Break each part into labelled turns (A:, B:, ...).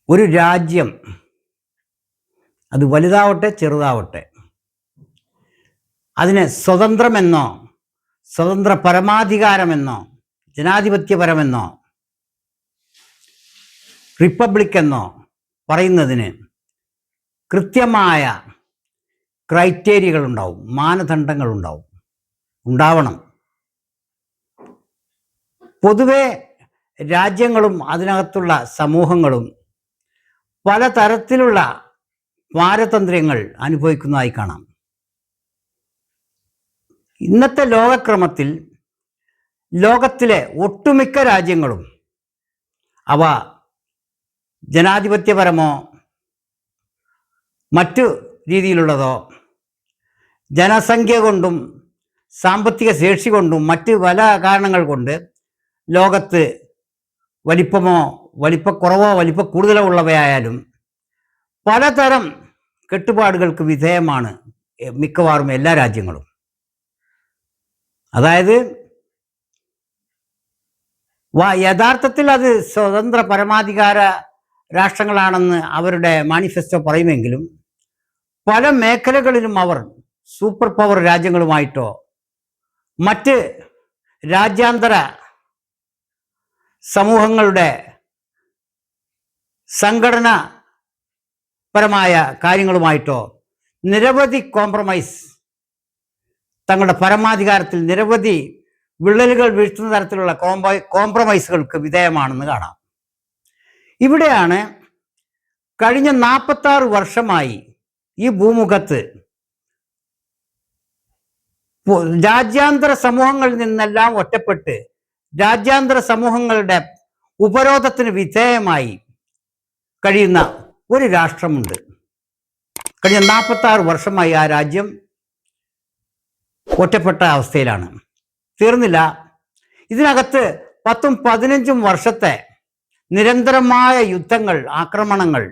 A: ഒരു രാജ്യം അത് വലുതാവട്ടെ ചെറുതാവട്ടെ അതിന് സ്വതന്ത്രമെന്നോ സ്വതന്ത്ര പരമാധികാരമെന്നോ ജനാധിപത്യപരമെന്നോ റിപ്പബ്ലിക് എന്നോ പറയുന്നതിന് കൃത്യമായ ക്രൈറ്റീരിയകളുണ്ടാവും, മാനദണ്ഡങ്ങളുണ്ടാവും, ഉണ്ടാവണം. പൊതുവെ രാജ്യങ്ങളും അതിനകത്തുള്ള സമൂഹങ്ങളും പലതരത്തിലുള്ള പാരതന്ത്ര്യങ്ങൾ അനുഭവിക്കുന്നതായി കാണാം. ഇന്നത്തെ ലോകക്രമത്തിൽ ലോകത്തിലെ ഒട്ടുമിക്ക രാജ്യങ്ങളും അവ ജനാധിപത്യപരമോ മറ്റു രീതിയിലുള്ളതോ ജനസംഖ്യ കൊണ്ടും സാമ്പത്തിക ശേഷി കൊണ്ടും മറ്റ് പല കാരണങ്ങൾ കൊണ്ട് ലോകത്ത് വലിപ്പമോ വലിപ്പക്കുറവോ വലിപ്പക്കൂടുതലോ ഉള്ളവയായാലും പലതരം കെട്ടുപാടുകൾക്ക് വിധേയമാണ് മിക്കവാറും എല്ലാ രാജ്യങ്ങളും. അതായത് യഥാർത്ഥത്തിൽ അത് സ്വതന്ത്ര പരമാധികാര രാഷ്ട്രങ്ങളാണെന്ന് അവരുടെ മാനിഫെസ്റ്റോ പറയുമെങ്കിലും പല മേഖലകളിലും അവർ സൂപ്പർ പവർ രാജ്യങ്ങളുമായിട്ടോ മറ്റ് രാജ്യാന്തര സമൂഹങ്ങളുടെ സംഘടനാപരമായ കാര്യങ്ങളുമായിട്ടോ നിരവധി കോംപ്രമൈസ്, തങ്ങളുടെ പരമാധികാരത്തിൽ നിരവധി വിള്ളലുകൾ വീഴ്ത്തുന്ന തരത്തിലുള്ള കോംപ്രമൈസുകൾക്ക് വിധേയമാണെന്ന് കാണാം. ഇവിടെയാണ് കഴിഞ്ഞ 46 വർഷമായി ഈ ഭൂമുഖത്ത് രാജ്യാന്തര സമൂഹങ്ങളിൽ നിന്നെല്ലാം ഒറ്റപ്പെട്ട് രാജ്യാന്തര സമൂഹങ്ങളുടെ ഉപരോധത്തിന് വിധേയമായി കഴിയുന്ന ഒരു രാഷ്ട്രമുണ്ട്. കഴിഞ്ഞ 46 വർഷമായി ആ രാജ്യം ഒറ്റപ്പെട്ട അവസ്ഥയിലാണ്. തീർന്നില്ല, ഇതിനകത്ത് 10-15 വർഷത്തെ നിരന്തരമായ യുദ്ധങ്ങൾ, ആക്രമണങ്ങൾ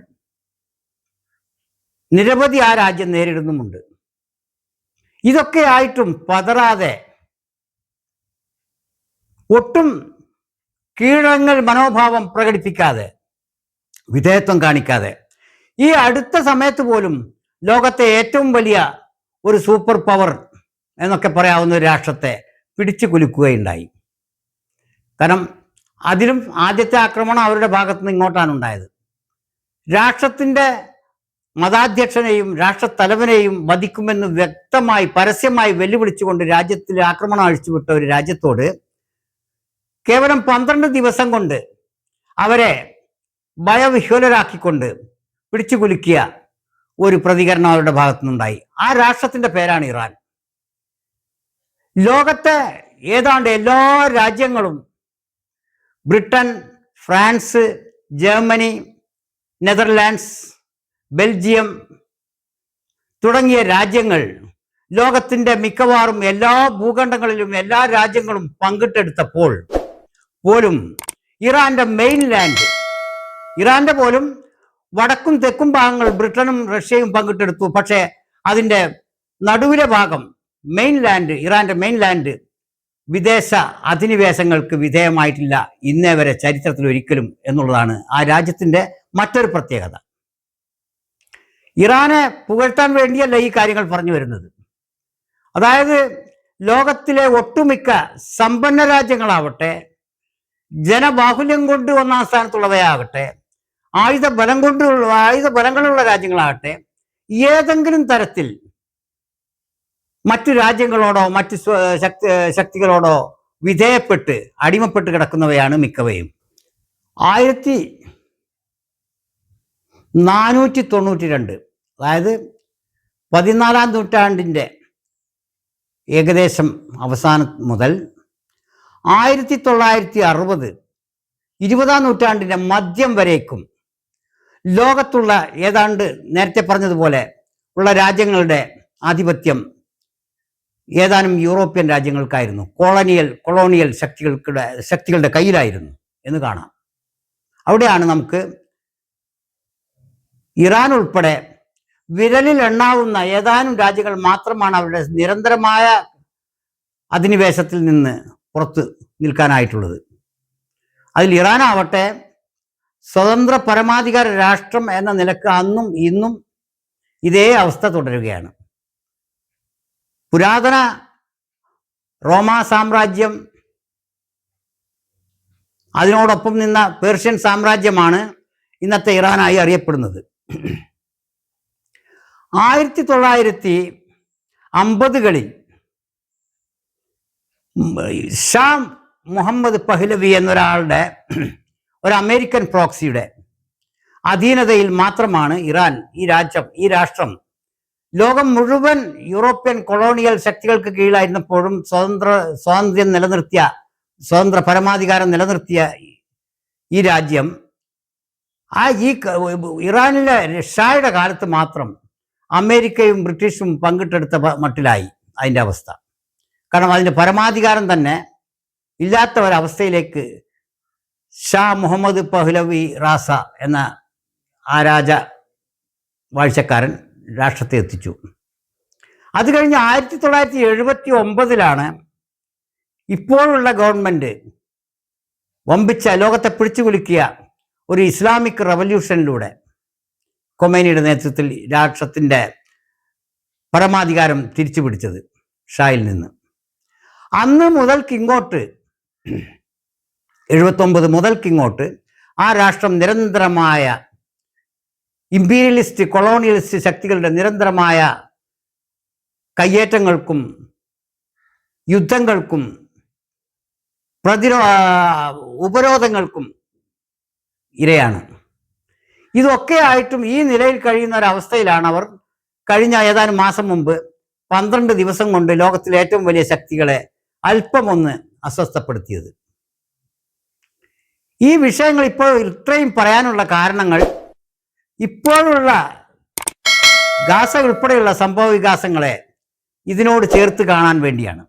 A: നിരവധി ആ രാജ്യം നേരിടുന്നുമുണ്ട്. ഇതൊക്കെ ആയിട്ടും പതറാതെ, ഒട്ടും കീഴടങ്ങൽ മനോഭാവം പ്രകടിപ്പിക്കാതെ, വിധേയത്വം കാണിക്കാതെ ഈ അടുത്ത സമയത്ത് പോലും ലോകത്തെ ഏറ്റവും വലിയ ഒരു സൂപ്പർ പവർ എന്നൊക്കെ പറയാവുന്ന ഒരു രാഷ്ട്രത്തെ പിടിച്ചു കുലുക്കുകയുണ്ടായി. കാരണം അതിലും ആദ്യത്തെ ആക്രമണം അവരുടെ ഭാഗത്തു നിന്ന് ഇങ്ങോട്ടാണ് ഉണ്ടായത്. രാഷ്ട്രത്തിൻ്റെ മതാധ്യക്ഷനെയും രാഷ്ട്രത്തലവനെയും വധിക്കുമെന്ന് വ്യക്തമായി പരസ്യമായി വെല്ലുവിളിച്ചുകൊണ്ട് രാജ്യത്തിൽ ആക്രമണം അഴിച്ചുവിട്ട ഒരു രാജ്യത്തോട് കേവലം 12 ദിവസം കൊണ്ട് അവരെ ഭയവിഹ്വലരാക്കിക്കൊണ്ട് പിടിച്ചു കുലുക്കിയ ഒരു പ്രതികരണം അവരുടെ ഭാഗത്തുനിന്നുണ്ടായി. ആ രാഷ്ട്രത്തിൻ്റെ പേരാണ് ഇറാൻ. ലോകത്തെ ഏതാണ്ട് എല്ലാ രാജ്യങ്ങളും, Britain, France, Germany, Netherlands, Belgium തുടങ്ങിയ രാജ്യങ്ങൾ ലോകത്തിൻ്റെ മിക്കവാറും എല്ലാ ഭൂഖണ്ഡങ്ങളിലും എല്ലാ രാജ്യങ്ങളും പങ്കിട്ടെടുത്തപ്പോൾ പോലും ഇറാൻ്റെ മെയിൻലാൻഡ്, ഇറാൻ്റെ പോലും വടക്കും തെക്കും ഭാഗങ്ങൾ ബ്രിട്ടനും റഷ്യയും പങ്കിട്ടെടുത്തു. പക്ഷേ അതിൻ്റെ നടുവിലെ ഭാഗം മെയിൻലാൻഡ്, ഇറാൻ്റെ മെയിൻലാൻഡ് വിദേശ അധിനിവേശങ്ങൾക്ക് വിധേയമായിട്ടില്ല ഇന്നേ വരെ, ചരിത്രത്തിൽ ഒരിക്കലും എന്നുള്ളതാണ് ആ രാജ്യത്തിൻ്റെ മറ്റൊരു പ്രത്യേകത. ഇറാനെ പുകഴ്ത്താൻ വേണ്ടിയല്ല ഈ കാര്യങ്ങൾ പറഞ്ഞു വരുന്നത്. അതായത് ലോകത്തിലെ ഒട്ടുമിക്ക സമ്പന്ന രാജ്യങ്ങളാവട്ടെ, ജനബാഹുല്യം കൊണ്ട് ഒന്നാം സ്ഥാനത്തുള്ളവയാകട്ടെ, ആയുധബലങ്ങളുള്ള രാജ്യങ്ങളാകട്ടെ, ഏതെങ്കിലും തരത്തിൽ മറ്റു രാജ്യങ്ങളോടോ മറ്റു ശക്തികളോടോ വിധേയപ്പെട്ട് അടിമപ്പെട്ട് കിടക്കുന്നവയാണ് മിക്കവയും. 1492, അതായത് 14-ാം നൂറ്റാണ്ടിൻ്റെ ഏകദേശം അവസാനം മുതൽ 1960, 20-ാം നൂറ്റാണ്ടിൻ്റെ മധ്യം വരേക്കും ലോകത്തുള്ള ഏതാണ്ട് നേരത്തെ പറഞ്ഞതുപോലെ ഉള്ള രാജ്യങ്ങളുടെ ആധിപത്യം ഏതാനും യൂറോപ്യൻ രാജ്യങ്ങൾക്കായിരുന്നു. കൊളോണിയൽ ശക്തികളുടെ കയ്യിലായിരുന്നു എന്ന് കാണാം. അവിടെയാണ് നമുക്ക് ഇറാൻ ഉൾപ്പെടെ വിരലിൽ എണ്ണാവുന്ന ഏതാനും രാജ്യങ്ങൾ മാത്രമാണ് അവരുടെ നിരന്തരമായ അധിനിവേശത്തിൽ നിന്ന് പുറത്ത് നിൽക്കാനായിട്ടുള്ളത്. അതിൽ ഇറാനാവട്ടെ സ്വതന്ത്ര പരമാധികാര രാഷ്ട്രം എന്ന നിലക്ക് അന്നും ഇന്നും ഇതേ അവസ്ഥ തുടരുകയാണ്. പുരാതന റോമാ സാമ്രാജ്യം, അതിനോടൊപ്പം നിന്ന പേർഷ്യൻ സാമ്രാജ്യമാണ് ഇന്നത്തെ ഇറാനായി അറിയപ്പെടുന്നത്. 1950കളിൽ ഷാ മുഹമ്മദ് പഹ്ലവി എന്നൊരാളുടെ, ഒരു അമേരിക്കൻ പ്രോക്സിയുടെ അധീനതയിൽ മാത്രമാണ് ഇറാൻ, ഈ രാഷ്ട്രം ലോകം മുഴുവൻ യൂറോപ്യൻ കൊളോണിയൽ ശക്തികൾക്ക് കീഴിലായിരുന്നപ്പോഴും സ്വതന്ത്ര പരമാധികാരം നിലനിർത്തിയ ഈ രാജ്യം ഇറാനിലെ ഷായുടെ കാലത്ത് മാത്രം അമേരിക്കയും ബ്രിട്ടീഷും പങ്കിട്ടെടുത്ത മട്ടിലായി അതിൻ്റെ അവസ്ഥ. കാരണം അതിൻ്റെ പരമാധികാരം തന്നെ ഇല്ലാത്ത ഒരവസ്ഥയിലേക്ക് ഷാ മുഹമ്മദ് പഹ്ലവി റാസ എന്ന ആ വാഴ്ചക്കാരൻ രാഷ്ട്രത്തെ എത്തിച്ചു. അത് കഴിഞ്ഞ് 1979 ഇപ്പോഴുള്ള ഗവൺമെൻറ് വമ്പിച്ച ലോകത്തെ പിടിച്ചു കുലുക്കിയ ഒരു ഇസ്ലാമിക് റവല്യൂഷനിലൂടെ കൊമേനിയുടെ നേതൃത്വത്തിൽ രാഷ്ട്രത്തിൻ്റെ പരമാധികാരം തിരിച്ചു പിടിച്ചത് ഷായിൽ നിന്ന്. അന്ന് മുതൽക്കിങ്ങോട്ട് 79 മുതൽക്കിങ്ങോട്ട് ആ രാഷ്ട്രം നിരന്തരമായ ഇമ്പീരിയലിസ്റ്റ് കൊളോണിയലിസ്റ്റ് ശക്തികളുടെ നിരന്തരമായ കയ്യേറ്റങ്ങൾക്കും യുദ്ധങ്ങൾക്കും ഉപരോധങ്ങൾക്കും ഇരയാണ്. ഇതൊക്കെ ആയിട്ടും ഈ നിലയിൽ കഴിയുന്ന ഒരവസ്ഥയിലാണ് അവർ കഴിഞ്ഞ ഏതാനും മാസം മുമ്പ് 12 ദിവസം കൊണ്ട് ലോകത്തിലെ ഏറ്റവും വലിയ ശക്തികളെ അല്പമൊന്ന് അസ്വസ്ഥപ്പെടുത്തിയത്. ഈ വിഷയങ്ങൾ ഇപ്പോൾ ഇത്രയും പറയാനുള്ള കാരണങ്ങൾ ഇപ്പോഴുള്ള ഗാസ ഉൾപ്പെടെയുള്ള സംഭവ വികാസങ്ങളെ ഇതിനോട് ചേർത്ത് കാണാൻ വേണ്ടിയാണ്.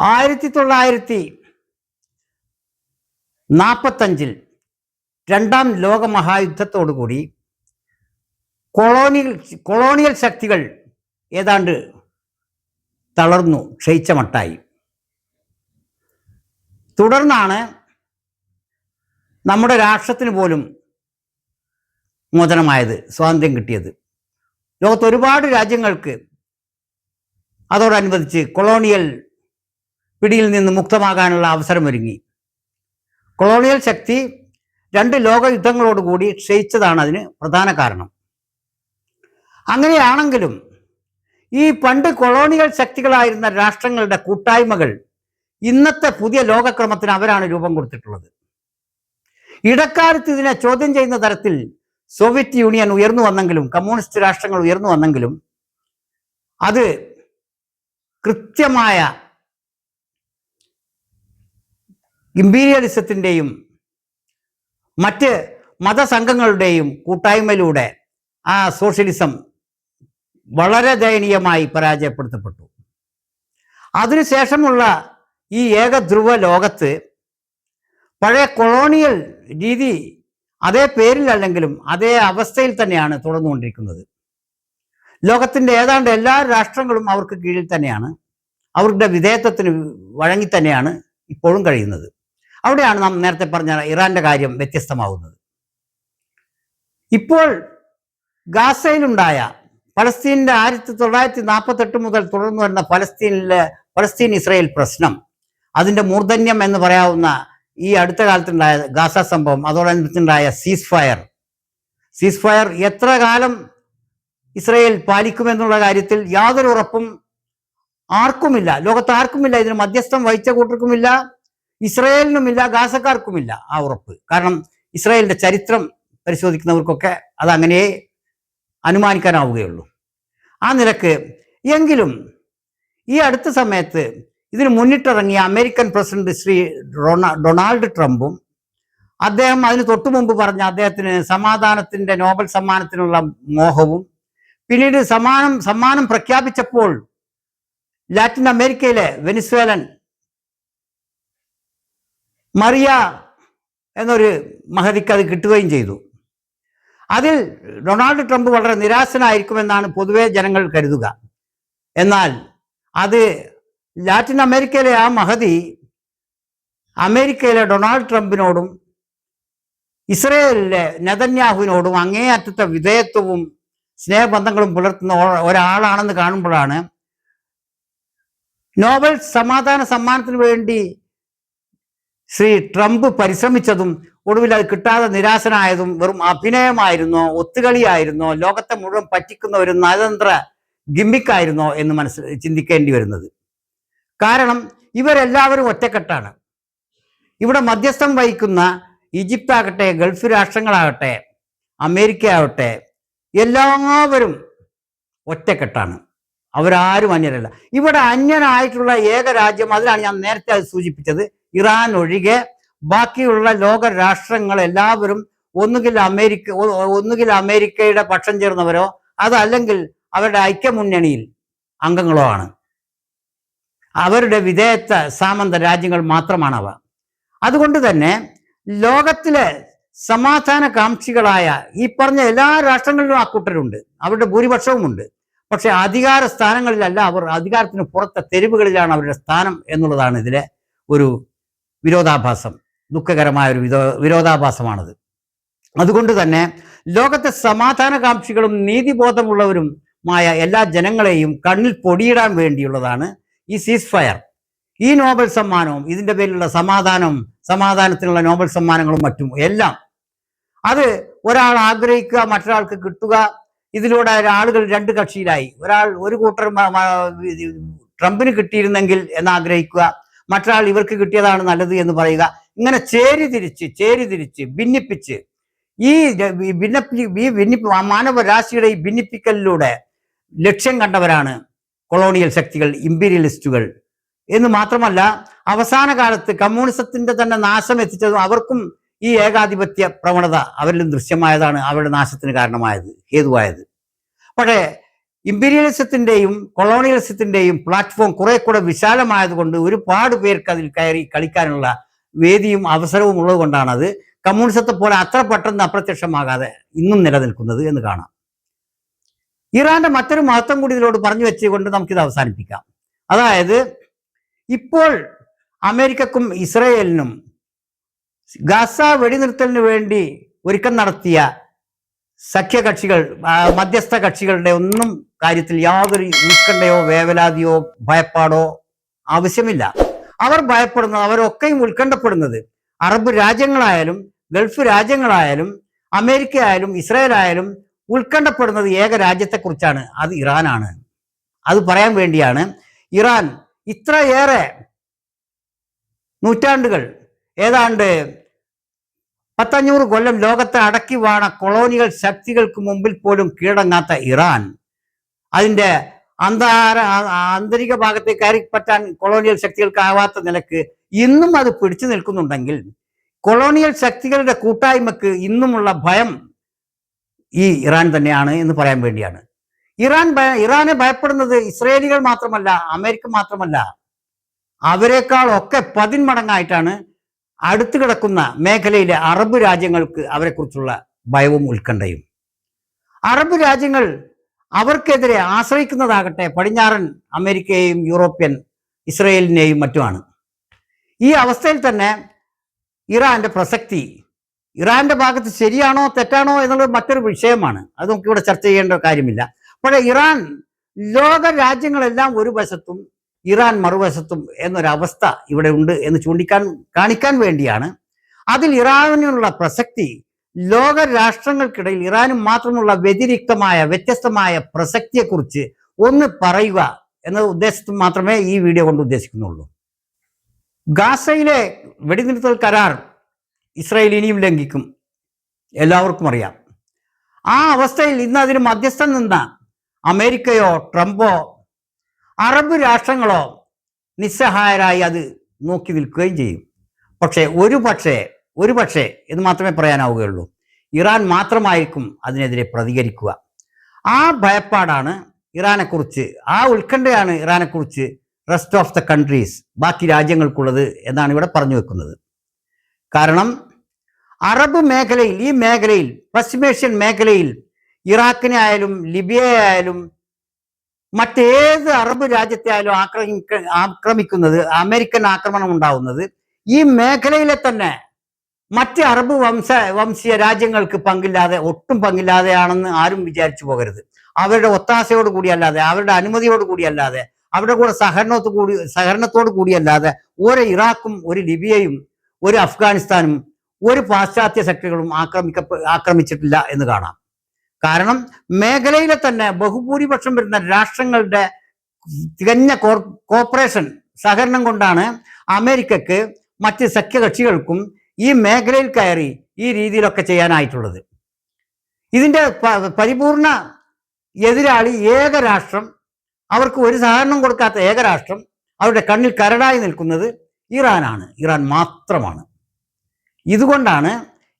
A: 1945 രണ്ടാം ലോകമഹായുദ്ധത്തോടുകൂടി കൊളോണിയൽ ശക്തികൾ ഏതാണ്ട് തളർന്നു, ക്ഷയിച്ച മട്ടായി. തുടർന്നാണ് നമ്മുടെ രാഷ്ട്രത്തിന് പോലും മോചനമായത്, സ്വാതന്ത്ര്യം കിട്ടിയത്. ലോകത്ത് ഒരുപാട് രാജ്യങ്ങൾക്ക് അതോടനുബന്ധിച്ച് കൊളോണിയൽ പിടിയിൽ നിന്ന് മുക്തമാകാനുള്ള അവസരമൊരുങ്ങി. കൊളോണിയൽ ശക്തി 2 ലോക യുദ്ധങ്ങളോടുകൂടി ക്ഷയിച്ചതാണ് അതിന് പ്രധാന കാരണം. അങ്ങനെയാണെങ്കിലും ഈ പണ്ട് കൊളോണിയൽ ശക്തികളായിരുന്ന രാഷ്ട്രങ്ങളുടെ കൂട്ടായ്മകൾ ഇന്നത്തെ പുതിയ ലോകക്രമത്തിന് അവരാണ് രൂപം കൊടുത്തിട്ടുള്ളത്. ഇടക്കാലത്ത് ഇതിനെ ചോദ്യം ചെയ്യുന്ന തരത്തിൽ സോവിയറ്റ് യൂണിയൻ ഉയർന്നു വന്നെങ്കിലും, കമ്മ്യൂണിസ്റ്റ് രാഷ്ട്രങ്ങൾ ഉയർന്നു വന്നെങ്കിലും, അത് കൃത്യമായ ഇമ്പീരിയലിസത്തിൻ്റെയും മറ്റ് മതസംഘങ്ങളുടെയും കൂട്ടായ്മയിലൂടെ ആ സോഷ്യലിസം വളരെ ദയനീയമായി പരാജയപ്പെടുത്തപ്പെട്ടു. അതിനുശേഷമുള്ള ഈ ഏകധ്രുവ ലോകത്ത് പഴയ കൊളോണിയൽ രീതി അതേ പേരിലല്ലെങ്കിലും അതേ അവസ്ഥയിൽ തന്നെയാണ് തുടർന്നുകൊണ്ടിരിക്കുന്നത്. ലോകത്തിൻ്റെ ഏതാണ്ട് എല്ലാ രാഷ്ട്രങ്ങളും അവർക്ക് കീഴിൽ തന്നെയാണ്, അവരുടെ വിധേയത്വത്തിന് വഴങ്ങി തന്നെയാണ് ഇപ്പോഴും കഴിയുന്നത്. അവിടെയാണ് നാം നേരത്തെ പറഞ്ഞ ഇറാന്റെ കാര്യം വ്യത്യസ്തമാവുന്നത്. ഇപ്പോൾ ഗാസയിലുണ്ടായ പലസ്തീനിൻ്റെ 1948 മുതൽ തുടർന്നു വരുന്ന പലസ്തീൻ ഇസ്രായേൽ പ്രശ്നം, അതിൻ്റെ മൂർധന്യം എന്ന് പറയാവുന്ന ഈ അടുത്ത കാലത്തുണ്ടായ ഗാസ സംഭവം, അതോടനുബന്ധിച്ചുണ്ടായ സീസ് ഫയർ എത്ര കാലം ഇസ്രായേൽ പാലിക്കുമെന്നുള്ള കാര്യത്തിൽ യാതൊരു ഉറപ്പും ആർക്കുമില്ല, ലോകത്ത് ആർക്കുമില്ല. ഇതിന് മധ്യസ്ഥം വഹിച്ച കൂട്ടർക്കുമില്ല, ഇസ്രായേലിനുമില്ല, ഗാസക്കാർക്കുമില്ല ആ ഉറപ്പ്. കാരണം ഇസ്രായേലിൻ്റെ ചരിത്രം പരിശോധിക്കുന്നവർക്കൊക്കെ അതങ്ങനെ അനുമാനിക്കാനാവുകയുള്ളൂ. ആ നിലക്ക് എങ്കിലും ഈ അടുത്ത സമയത്ത് ഇതിന് മുന്നിട്ടിറങ്ങിയ അമേരിക്കൻ പ്രസിഡന്റ് ശ്രീ ഡൊണാൾഡ് ട്രംപും അദ്ദേഹം അതിന് തൊട്ടു മുമ്പ് പറഞ്ഞ അദ്ദേഹത്തിന് സമാധാനത്തിൻ്റെ നോബൽ സമ്മാനത്തിനുള്ള മോഹവും, പിന്നീട് സമ്മാനം പ്രഖ്യാപിച്ചപ്പോൾ ലാറ്റിൻ അമേരിക്കയിലെ വെനിസ്വേലൻ മറിയ എന്നൊരു മഹതിക്ക് അത് കിട്ടുകയും ചെയ്തു. അതിൽ ഡൊണാൾഡ് ട്രംപ് വളരെ നിരാശനായിരിക്കുമെന്നാണ് പൊതുവെ ജനങ്ങൾ കരുതുക. എന്നാൽ അത് ലാറ്റിൻ അമേരിക്കയിലെ ആ മഹതി അമേരിക്കയിലെ ഡൊണാൾഡ് ട്രംപിനോടും ഇസ്രയേലിലെ നെതന്യാഹുവിനോടും അങ്ങേയറ്റത്തെ വിധേയത്വവും സ്നേഹബന്ധങ്ങളും പുലർത്തുന്ന ഒരാളാണെന്ന് കാണുമ്പോഴാണ് നോബൽ സമാധാന സമ്മാനത്തിന് വേണ്ടി ശ്രീ ട്രംപ് പരിശ്രമിച്ചതും ഒടുവിൽ അത് കിട്ടാതെ നിരാശനായതും വെറും അഭിനയമായിരുന്നോ, ഒത്തുകളിയായിരുന്നോ, ലോകത്തെ മുഴുവൻ പറ്റിക്കുന്ന ഒരു നയതന്ത്ര ഗിമ്മിക്കായിരുന്നോ എന്ന് ചിന്തിക്കേണ്ടി വരുന്നത്. കാരണം ഇവരെല്ലാവരും ഒറ്റക്കെട്ടാണ്. ഇവിടെ മധ്യസ്ഥം വഹിക്കുന്ന ഈജിപ്ത് ആകട്ടെ, ഗൾഫ് രാഷ്ട്രങ്ങളാകട്ടെ, അമേരിക്ക ആവട്ടെ, എല്ലാവരും ഒറ്റക്കെട്ടാണ്. അവരാരും അന്യരല്ല. ഇവിടെ അന്യനായിട്ടുള്ള ഏക രാജ്യം, അതിലാണ് ഞാൻ നേരത്തെ അത് സൂചിപ്പിച്ചത്, ഇറാൻ ഒഴികെ ബാക്കിയുള്ള ലോക രാഷ്ട്രങ്ങൾ എല്ലാവരും ഒന്നുകിൽ അമേരിക്കയുടെ പക്ഷം ചേർന്നവരോ അതല്ലെങ്കിൽ അവരുടെ ഐക്യമുന്നണിയിൽ അംഗങ്ങളോ ആണ്. അവരുടെ വിധേയത്വ സാമന്ത രാജ്യങ്ങൾ മാത്രമാണ് അവ. അതുകൊണ്ട് തന്നെ ലോകത്തിലെ സമാധാന കാംക്ഷികളായ ഈ പറഞ്ഞ എല്ലാ രാഷ്ട്രങ്ങളിലും ആ കൂട്ടരുണ്ട്, അവരുടെ ഭൂരിപക്ഷവുമുണ്ട്. പക്ഷെ അധികാര സ്ഥാനങ്ങളിലല്ല, അവർ അധികാരത്തിന് പുറത്തെ തെരുവുകളിലാണ് അവരുടെ സ്ഥാനം എന്നുള്ളതാണ് ഇതിലെ ഒരു വിരോധാഭാസം. ദുഃഖകരമായ ഒരു വിരോധാഭാസമാണത്. അതുകൊണ്ട് തന്നെ ലോകത്തെ സമാധാനകാംക്ഷികളും നീതിബോധമുള്ളവരുമായ എല്ലാ ജനങ്ങളെയും കണ്ണിൽ പൊടിയിടാൻ വേണ്ടിയുള്ളതാണ് ഈ സീസ് ഫയർ. ഈ നോബൽ സമ്മാനവും ഇതിൻ്റെ പേരിലുള്ള സമാധാനത്തിനുള്ള നോബൽ സമ്മാനങ്ങളും മറ്റും എല്ലാം അത് ഒരാൾ ആഗ്രഹിക്കുക, മറ്റൊരാൾക്ക് കിട്ടുക. ഇതിലൂടെ ആളുകൾ രണ്ട് കക്ഷിയിലായി. ഒരു കൂട്ടർ ട്രംപിന് കിട്ടിയിരുന്നെങ്കിൽ എന്നാഗ്രഹിക്കുക, മറ്റൊരാൾ ഇവർക്ക് കിട്ടിയതാണ് നല്ലത് എന്ന് പറയുക. ഇങ്ങനെ ചേരി തിരിച്ച് ഭിന്നിപ്പിച്ച് ഈ മാനവരാശിയുടെ ഈ ഭിന്നിപ്പിക്കലിലൂടെ ലക്ഷ്യം കണ്ടവരാണ് കൊളോണിയൽ ശക്തികൾ, ഇമ്പീരിയലിസ്റ്റുകൾ. എന്ന് മാത്രമല്ല, അവസാന കാലത്ത് കമ്മ്യൂണിസത്തിന്റെ തന്നെ നാശം എത്തിച്ചതും അവർക്കും ഈ ഏകാധിപത്യ പ്രവണത അവരിലും ദൃശ്യമായതാണ് അവരുടെ നാശത്തിന് ഹേതുവായത്. പക്ഷേ ഇമ്പീരിയലിസത്തിന്റെയും കൊളോണിയലിസത്തിന്റെയും പ്ലാറ്റ്ഫോം കുറെ കൂടെ വിശാലമായതുകൊണ്ട് ഒരുപാട് പേർക്ക് അതിൽ കയറി കളിക്കാനുള്ള വേദിയും അവസരവും ഉള്ളത് കൊണ്ടാണ് അത് കമ്മ്യൂണിസത്തെ പോലെ അത്ര പെട്ടെന്ന് അപ്രത്യക്ഷമാകാതെ ഇന്നും നിലനിൽക്കുന്നത് എന്ന് കാണാം. ഇറാന്റെ മറ്റൊരു മഹത്വം കൂടി ഇതിലോട് പറഞ്ഞു വെച്ചുകൊണ്ട് നമുക്കിത് അവസാനിപ്പിക്കാം. അതായത്, ഇപ്പോൾ അമേരിക്കക്കും ഇസ്രയേലിനും ഗാസ വെടിനിർത്തലിന് വേണ്ടി ഒരുക്കം നടത്തിയ സഖ്യകക്ഷികൾ, മധ്യസ്ഥ കക്ഷികളുടെ ഒന്നും കാര്യത്തിൽ യാതൊരു ഉത്കണ്ഠയോ വേവലാതിയോ ഭയപ്പാടോ ആവശ്യമില്ല. അവരൊക്കെയും ഉത്കണ്ഠപ്പെടുന്നത് അറബ് രാജ്യങ്ങളായാലും ഗൾഫ് രാജ്യങ്ങളായാലും അമേരിക്ക ആയാലും ഇസ്രായേൽ ആയാലും ഉത്കണ്ഠപ്പെടുന്നത് ഏക രാജ്യത്തെക്കുറിച്ചാണ്, അത് ഇറാനാണ്. അത് പറയാൻ വേണ്ടിയാണ് ഇറാൻ ഇത്രയേറെ നൂറ്റാണ്ടുകൾ, ഏതാണ്ട് 500 കൊല്ലം ലോകത്തെ അടക്കി വാണ കൊളോണിയൽ ശക്തികൾക്ക് മുമ്പിൽ പോലും കീഴടങ്ങാത്ത ഇറാൻ അതിൻ്റെ ആന്തരിക ഭാഗത്തെ കയറി പറ്റാൻ കൊളോണിയൽ ശക്തികൾക്കാവാത്ത നിലക്ക് ഇന്നും അത് പിടിച്ചു നിൽക്കുന്നുണ്ടെങ്കിൽ കൊളോണിയൽ ശക്തികളുടെ കൂട്ടായ്മക്ക് ഇന്നുമുള്ള ഭയം ഈ ഇറാൻ തന്നെയാണ് എന്ന് പറയാൻ വേണ്ടിയാണ്. ഇറാനെ ഭയപ്പെടുന്നത് ഇസ്രയേലികൾ മാത്രമല്ല, അമേരിക്ക മാത്രമല്ല, അവരെക്കാൾ ഒക്കെ 10 മടങ്ങായിട്ടാണ് അടുത്ത് കിടക്കുന്ന മേഖലയിലെ അറബ് രാജ്യങ്ങൾക്ക് അവരെക്കുറിച്ചുള്ള ഭയവും ഉത്കണ്ഠയും. അറബ് രാജ്യങ്ങൾ അവർക്കെതിരെ ആശ്രയിക്കുന്നതാകട്ടെ പടിഞ്ഞാറൻ അമേരിക്കയെയും യൂറോപ്യൻ ഇസ്രയേലിനെയും മറ്റുമാണ്. ഈ അവസ്ഥയിൽ തന്നെ ഇറാന്റെ പ്രസക്തി, ഇറാന്റെ ഭാഗത്ത് ശരിയാണോ തെറ്റാണോ എന്നുള്ളത് മറ്റൊരു വിഷയമാണ്. അത് നമുക്കിവിടെ ചർച്ച ചെയ്യേണ്ട കാര്യമില്ല. പക്ഷേ ഇറാൻ ലോക രാജ്യങ്ങളെല്ലാം ഒരു വശത്തും ഇറാൻ മറുവശത്തും എന്നൊരവസ്ഥ ഇവിടെ ഉണ്ട് എന്ന് കാണിക്കാൻ വേണ്ടിയാണ്. അതിൽ ഇറാനിനുള്ള പ്രസക്തി ലോക രാഷ്ട്രങ്ങൾക്കിടയിൽ ഇറാനും മാത്രമുള്ള വ്യത്യസ്തമായ പ്രസക്തിയെക്കുറിച്ച് ഒന്ന് പറയുക എന്ന ഉദ്ദേശത്തിൽ മാത്രമേ ഈ വീഡിയോ കൊണ്ട് ഉദ്ദേശിക്കുന്നുള്ളൂ. ഗാസയിലെ വെടിനിർത്തൽ കരാർ ഇസ്രായേൽ ഇനിയും ലംഘിക്കും, എല്ലാവർക്കും അറിയാം. ആ അവസ്ഥയിൽ ഇന്ന് അതിന് മധ്യസ്ഥം നിന്ന അമേരിക്കയോ ട്രംപോ അറബ് രാഷ്ട്രങ്ങളോ നിസ്സഹായരായി അത് നോക്കി നിൽക്കുകയും ചെയ്യും. പക്ഷേ ഒരു പക്ഷേ എന്ന് മാത്രമേ പറയാനാവുകയുള്ളൂ, ഇറാൻ മാത്രമായിരിക്കും അതിനെതിരെ പ്രതികരിക്കുക. ആ ഭയപ്പാടാണ് ഇറാനെക്കുറിച്ച്, ആ ഉത്കണ്ഠയാണ് ഇറാനെക്കുറിച്ച് റെസ്റ്റ് ഓഫ് ദ കൺട്രീസ്, ബാക്കി രാജ്യങ്ങൾക്കുള്ളത് എന്നാണ് ഇവിടെ പറഞ്ഞു വെക്കുന്നത്. കാരണം അറബ് മേഖലയിൽ, ഈ മേഖലയിൽ, പശ്ചിമേഷ്യൻ മേഖലയിൽ ഇറാഖിനെ ആയാലും ലിബിയയെ ആയാലും മറ്റേത് അറബ് രാജ്യത്തെ ആയാലും ആക്രമിക്കുന്നത്, അമേരിക്കൻ ആക്രമണം ഉണ്ടാവുന്നത് ഈ മേഖലയിലെ തന്നെ മറ്റ് അറബ് വംശീയ രാജ്യങ്ങൾക്ക് പങ്കില്ലാതെ, ഒട്ടും പങ്കില്ലാതെയാണെന്ന് ആരും വിചാരിച്ചു പോകരുത്. അവരുടെ ഒത്താശയോട് കൂടിയല്ലാതെ, അവരുടെ അനുമതിയോട് കൂടിയല്ലാതെ, അവരുടെ കൂടെ സഹകരണത്തോട് കൂടിയല്ലാതെ ഒരു ഇറാഖും ഒരു ലിബിയയും ഒരു അഫ്ഗാനിസ്ഥാനും ഒരു പാശ്ചാത്യ ശക്തികളും ആക്രമിച്ചിട്ടില്ല എന്ന് കാണാം. കാരണം മേഖലയിലെ തന്നെ ബഹുഭൂരിപക്ഷം വരുന്ന രാഷ്ട്രങ്ങളുടെ തികഞ്ഞ കോർപ്പറേഷൻ സഹകരണം കൊണ്ടാണ് അമേരിക്കക്ക് മറ്റ് സഖ്യകക്ഷികൾക്കും ഈ മേഖലയിൽ കയറി ഈ രീതിയിലൊക്കെ ചെയ്യാനായിട്ടുള്ളത്. ഇതിൻ്റെ പരിപൂർണ എതിരാളി ഏകരാഷ്ട്രം, അവർക്ക് ഒരു സഹകരണം കൊടുക്കാത്ത ഏകരാഷ്ട്രം, അവരുടെ കണ്ണിൽ കരടായി നിൽക്കുന്നത് ഇറാനാണ്, ഇറാൻ മാത്രമാണ്. ഇതുകൊണ്ടാണ്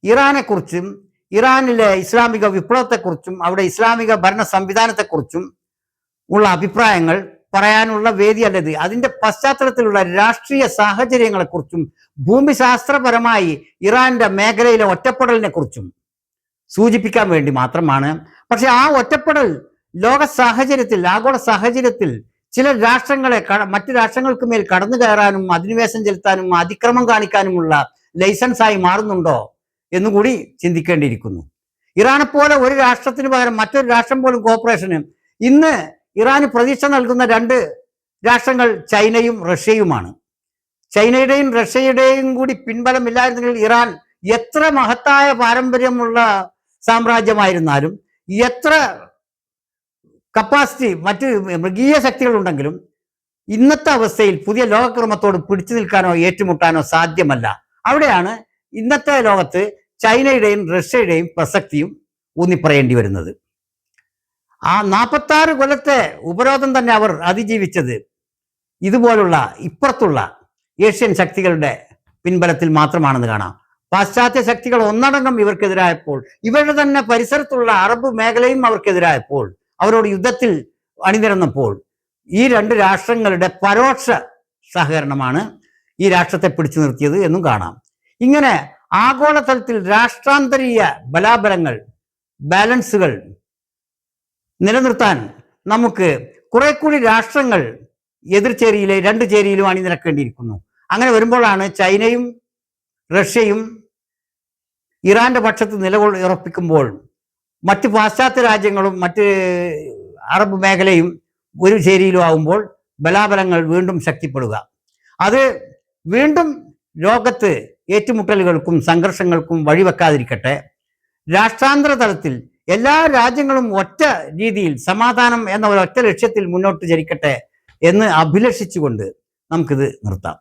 A: ഇറാനെക്കുറിച്ചും ഇറാനിലെ ഇസ്ലാമിക വിപ്ലവത്തെക്കുറിച്ചും അവിടെ ഇസ്ലാമിക ഭരണ സംവിധാനത്തെക്കുറിച്ചും ഉള്ള അഭിപ്രായങ്ങൾ പറയാനുള്ള വേദിയല്ലത്. അതിൻ്റെ പശ്ചാത്തലത്തിലുള്ള രാഷ്ട്രീയ സാഹചര്യങ്ങളെക്കുറിച്ചും ഭൂമിശാസ്ത്രപരമായി ഇറാന്റെ മേഖലയിലെ ഒറ്റപ്പെടലിനെ കുറിച്ചും സൂചിപ്പിക്കാൻ വേണ്ടി മാത്രമാണ്. പക്ഷെ ആ ഒറ്റപ്പെടൽ ലോക സാഹചര്യത്തിൽ, ആഗോള സാഹചര്യത്തിൽ ചില രാഷ്ട്രങ്ങളെ മറ്റു രാഷ്ട്രങ്ങൾക്ക് മേൽ കടന്നു കയറാനും അധിനിവേശം ചെലുത്താനും അതിക്രമം കാണിക്കാനുമുള്ള ലൈസൻസായി മാറുന്നുണ്ടോ എന്നുകൂടി ചിന്തിക്കേണ്ടിയിരിക്കുന്നു. ഇറാനെ പോലെ ഒരു രാഷ്ട്രത്തിന് പകരം മറ്റൊരു രാഷ്ട്രം പോലും കോർപ്പറേഷന് ഇന്ന് ഇറാന് പ്രതീക്ഷ നൽകുന്ന രണ്ട് രാഷ്ട്രങ്ങൾ ചൈനയും റഷ്യയുമാണ്. ചൈനയുടെയും റഷ്യയുടെയും കൂടി പിൻബലമില്ലായിരുന്നെങ്കിൽ ഇറാൻ എത്ര മഹത്തായ പാരമ്പര്യമുള്ള സാമ്രാജ്യമായിരുന്നാലും, എത്ര കപ്പാസിറ്റി മറ്റ് മൃഗീയ ശക്തികളുണ്ടെങ്കിലും ഇന്നത്തെ അവസ്ഥയിൽ പുതിയ ലോകക്രമത്തോട് പിടിച്ചു നിൽക്കാനോ ഏറ്റുമുട്ടാനോ സാധ്യമല്ല. അവിടെയാണ് ഇന്നത്തെ ലോകത്ത് ചൈനയുടെയും റഷ്യയുടെയും പ്രസക്തിയും ഊന്നിപ്പറയേണ്ടി വരുന്നത്. ആ 46 കൊല്ലത്തെ ഉപരോധം തന്നെ അവർ അതിജീവിച്ചത് ഇതുപോലുള്ള ഇപ്പുറത്തുള്ള ഏഷ്യൻ ശക്തികളുടെ പിൻബലത്തിൽ മാത്രമാണെന്ന് കാണാം. പാശ്ചാത്യ ശക്തികൾ ഒന്നടങ്കം ഇവർക്കെതിരായപ്പോൾ, ഇവരുടെ തന്നെ പരിസരത്തുള്ള അറബ് മേഖലയും അവർക്കെതിരായപ്പോൾ, അവരോട് യുദ്ധത്തിൽ അണിനിരന്നപ്പോൾ ഈ രണ്ട് രാഷ്ട്രങ്ങളുടെ പരോക്ഷ സഹകരണമാണ് ഈ രാഷ്ട്രത്തെ പിടിച്ചു നിർത്തിയത് എന്നും കാണാം. ഇങ്ങനെ ആഗോളതലത്തിൽ രാഷ്ട്രാന്തരീയ ബലാബലങ്ങൾ, ബാലൻസുകൾ നിലനിർത്താൻ നമുക്ക് കുറെ കൂടി രാഷ്ട്രങ്ങൾ എതിർചേരിയിലെ രണ്ട് ചേരിയിലും അണിനിരക്കേണ്ടിയിരിക്കുന്നു. അങ്ങനെ വരുമ്പോഴാണ് ചൈനയും റഷ്യയും ഇറാന്റെ പക്ഷത്ത് നിലയുറപ്പിക്കുമ്പോൾ മറ്റ് പാശ്ചാത്യ രാജ്യങ്ങളും മറ്റ് അറബ് മേഖലയും ഒരു ചേരിയിലും ആകുമ്പോൾ ബലാബലങ്ങൾ വീണ്ടും ശക്തിപ്പെടുക. അത് വീണ്ടും ലോകത്ത് ഏറ്റുമുട്ടലുകൾക്കും സംഘർഷങ്ങൾക്കും വഴിവെക്കാതിരിക്കട്ടെ. രാഷ്ട്രാന്തര തലത്തിൽ എല്ലാ രാജ്യങ്ങളും ഒറ്റ രീതിയിൽ സമാധാനം എന്ന ഒരൊറ്റ ലക്ഷ്യത്തിൽ മുന്നോട്ട് ചരിക്കട്ടെ എന്ന് അഭിലഷിച്ചുകൊണ്ട് നമുക്കിത് നിർത്താം.